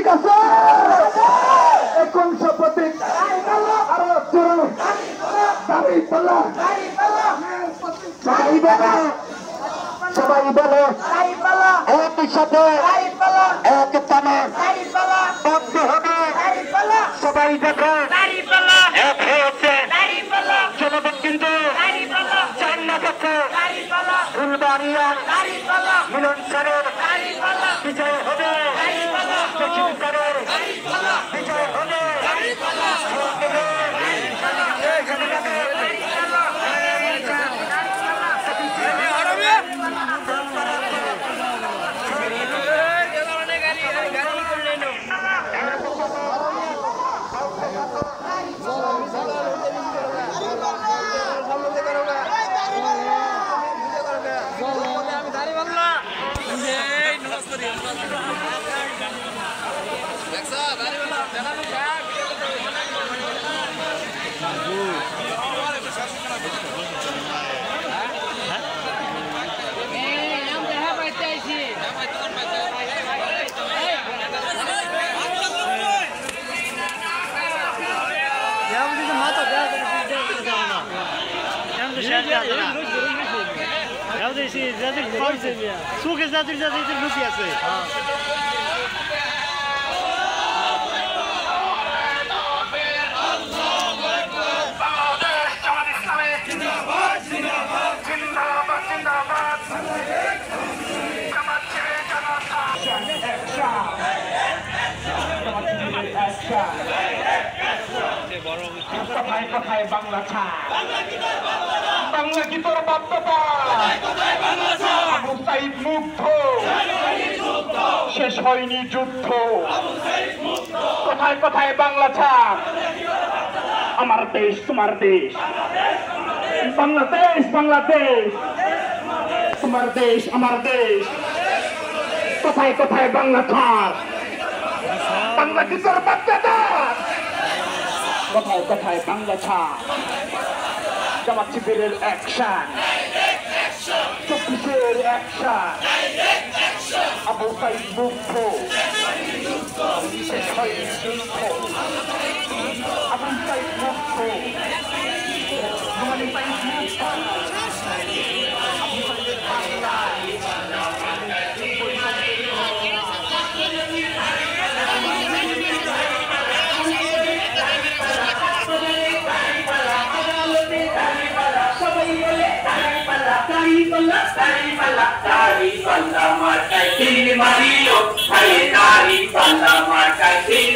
প্রতীক আছে এখন প্রতীক আরো জোরে দাবি পাল্লা সবাই বলো একই সাথে এক টানে বন্ধ হবে সবাই দেখো এক হয়েছে জনগণ কিন্তু চার না দেখো ফুলবাড়িয়ার মিলন স্যারের বিজয় হবে জসিম স্যারের বিজয় হবে Suche zaten luki আছে কোথায় কোথায় বাংলা ছাড় বাংলা কি তোর বাধ্যতা আবু সাইদ মুগ্ধ শেষ হয়নি যুদ্ধ কোথায় কোথায় বাংলা ছাড় আমার দেশ তোমার দেশ বাংলাদেশ বাংলাদেশ তোমার দেশ আমার দেশ কোথায় কোথায় বাংলা ছাড় বাংলা কি তোর বাধ্যতা কোথায় কোথায় বাংলা ছাড় জামাত শিবিরের অ্যাকশন 24-এর অ্যাকশন আবু সাইদ মুগ্ধ শেষ হয়নি যুদ্ধ আবু সাইদ মুগ্ধ আবু সাইদ মুগ্ধ Dari Palma, Kai Tini Mario, Hai Dari Palma, Kai Tini